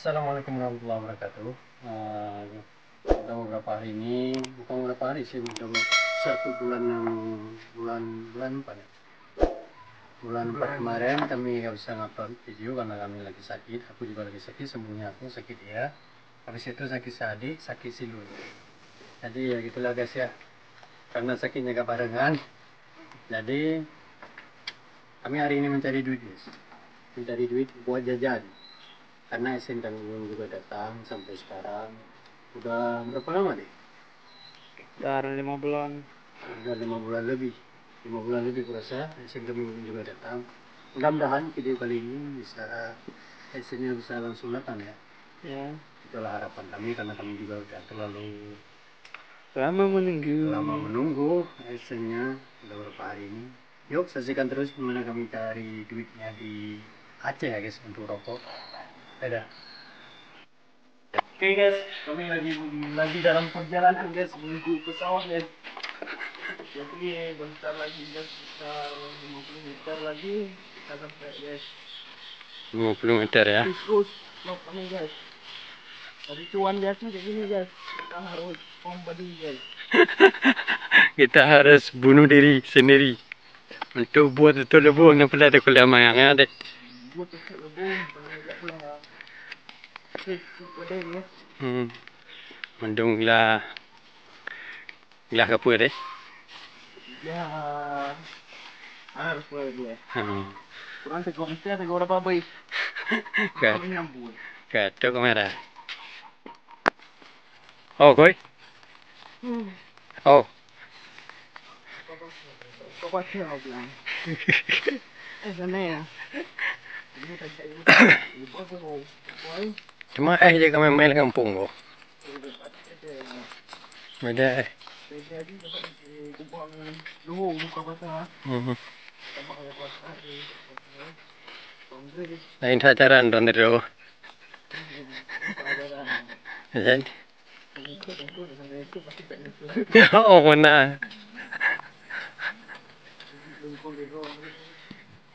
Assalamualaikum warahmatullahi wabarakatuh. Udah beberapa hari ini, bukan beberapa hari sih, udah 1 bulan bulan 4 ya. Bulan 4 kemarin kami nggak bisa ngupload video karena kami lagi sakit. Aku juga lagi sakit, sembuhnya aku sakit ya. Habis itu sakit si adik, sakit si Lul. Jadi ya gitulah guys ya. Karena sakitnya gak barengan, jadi kami hari ini mencari duit guys. Mencari duit buat jajan. Karena SN kami belum juga datang sampai sekarang. Udah berapa lama deh? Udah 5 bulan. Udah 5 bulan lebih. 5 bulan lebih kurasa SN kami belum juga datang. Mudah-mudahan video kali ini bisa SN-nya bisa langsung datang ya. Ya. Itulah harapan kami karena kami juga udah terlalu Lama menunggu SN-nya udah beberapa hari ini. Yuk saksikan terus gimana kami cari duitnya di Aceh ya guys untuk rokok. Dadah. Oke guys, kami lagi dalam perjalanan guys menuju pesawat guys. Jadi bentar lagi guys, sekitar 50 meter lagi kita sampai guys. 50 meter ya. Terus vlog kami guys. Dari cuan biasa kayak gini guys. Kita harus body guys. Kita harus bunuh diri sendiri untuk buat itu lebur na pala ada kuliah yang ada. Buat itu lebur, banyak pula. Ya. Mendung lah kapur deh. Ya harus mulai dulu ya. Kurang tegok apa baik. Kalau nyambung. Kata kamera. Oh koi. Oh. Kok pasti aku bilang. Sana ya. Cuma je kami main kampung kok. Beda. Lain sasaran dan itu. Oh mana?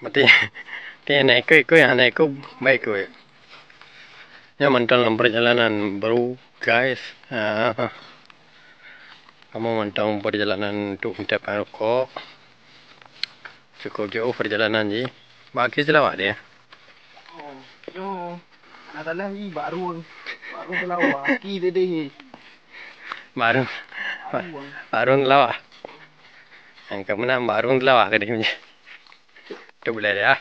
Mati. Dia naik yang naik baik koi. Ya dalam perjalanan baru guys. Kamu mantau perjalanan untuk minta rokok. Cukup jauh perjalanan je. Bagi selawat dia. Oh, ada lagi baru selawat. Kita deh. Baru ngelawah. Yang kamu nak baru ngelawah ke dia punya. Itu boleh ya.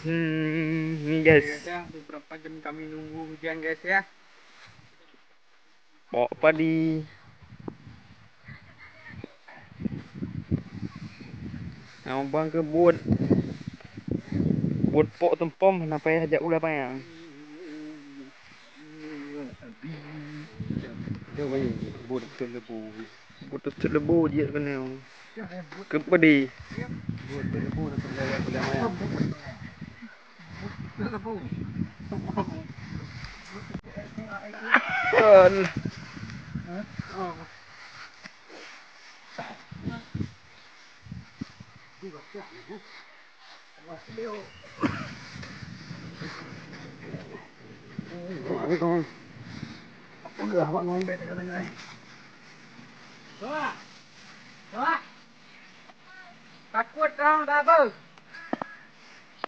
Ini guys. Beberapa jam kami nunggu hujan guys ya. Bawa padi. Yang bang ke buat pok tempom kenapa ya ajak ulah payang. Dia banyak buat lebu. Buat lebu dia kena. Ke padi. Buat lebu dapat gaya boleh mayang. Lebu. Takut dong, double.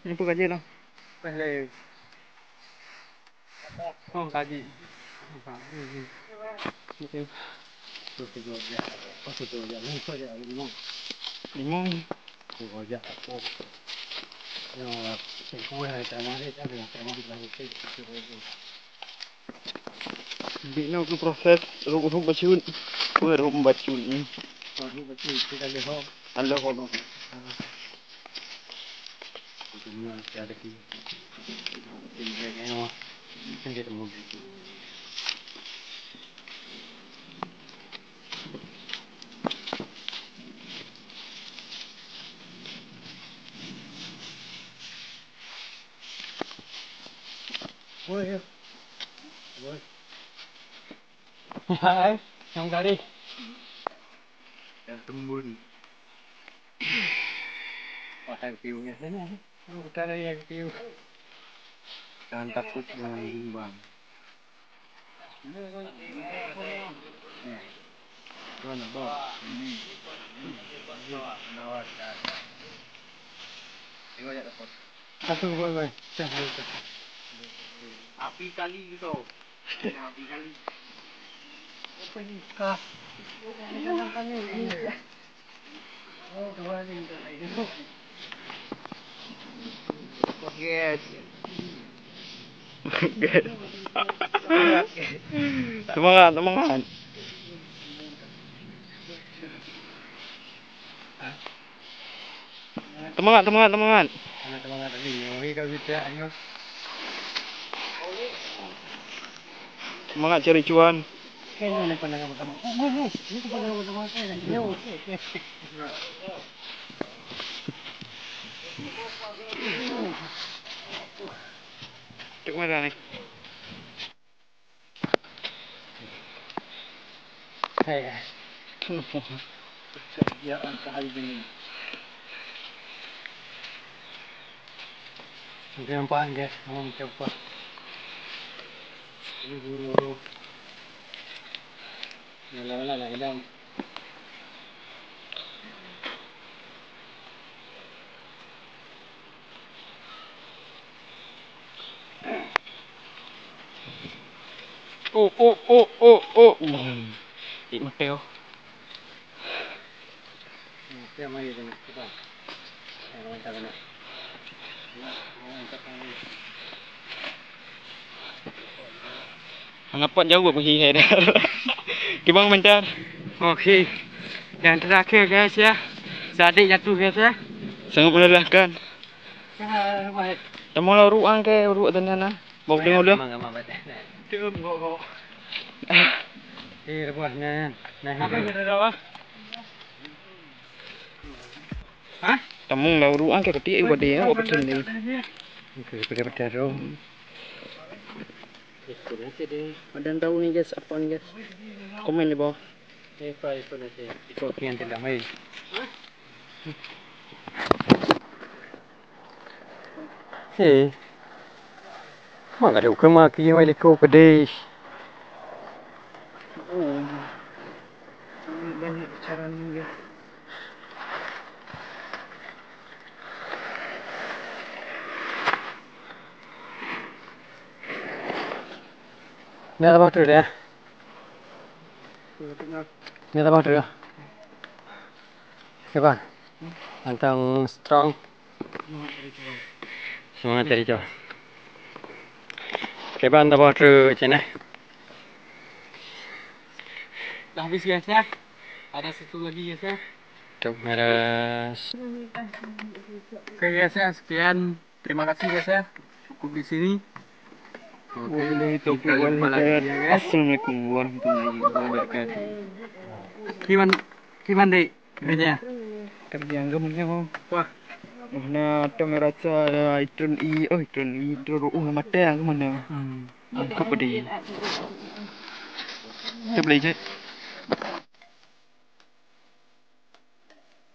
Ini pun kaji lah. Boleh. Oh kaji. Limong. Bina ke proses rum bacun. Rum bacun ni. Halo kono. Ada di ini kan kita mau bikin. Boleh ya. Boleh. Hai, yang tadi. Yang tembun. air piunya sini. Udah ada air piu. Jangan takut dengan bimbang. Satu boy. Api kali gitu. Api kali. Apa ini? Kah? Jangan kami. Oh, dua ni itu. Yes. Semangat, semangat. Semangat, semangat, semangat. Semangat tadi. Oi kau bisa ayo. Semangat cari cuan. Kayaknya nak pandang apa kamu? Ini pandang apa saya? Yo. Cek mana ni? Saya. Ya, angkat ini. Jangan paham guys, mau coba. Ini guru. Lala hilang. Oh. Ini Mateo. Siapa mai ini? Coba. Yang mana kana? Ngapak jauh buat pergi saya dah. Gimana mencar? Okey. Yang terakhir guys ya. Sadik jatuh guys ya. Sangat melelahkan. Baik. Temu lah ruang ke ruang tanah. Bawa tengok dulu. Mang baik. Tum go. Rebahnya. Nah, apa yang ada bawah? Hah? Temu lah ruang ke ketik buat dia buat betul ni. Okey, pada rom. Itu nanti deh. Ada tahu ni guys apa ni guys? Komen di bawah. Itu nanti. Ikut yang tidak mai. Mak ada ke mak yang mai liko pedes. Banyak cara ni guys. Ni apa tu dia? Ni apa tu? Coba. Tentang strong. Semangat dari jauh. Coba anda bawa tu macam mana? Dah habis guys ya. Ada satu lagi guys ya. Tuk meras. Oke guys ya, sekian. Terima kasih guys ya. Cukup di sini. Kita jumpa lagi ya guys. Assalamualaikum warahmatullahi wabarakatuh. Gimana dek? Kerja? Kerja enggak mungkin mau. Wah. Mana ada merasa itron mata yang mana? Angkat pada. Kita belajar.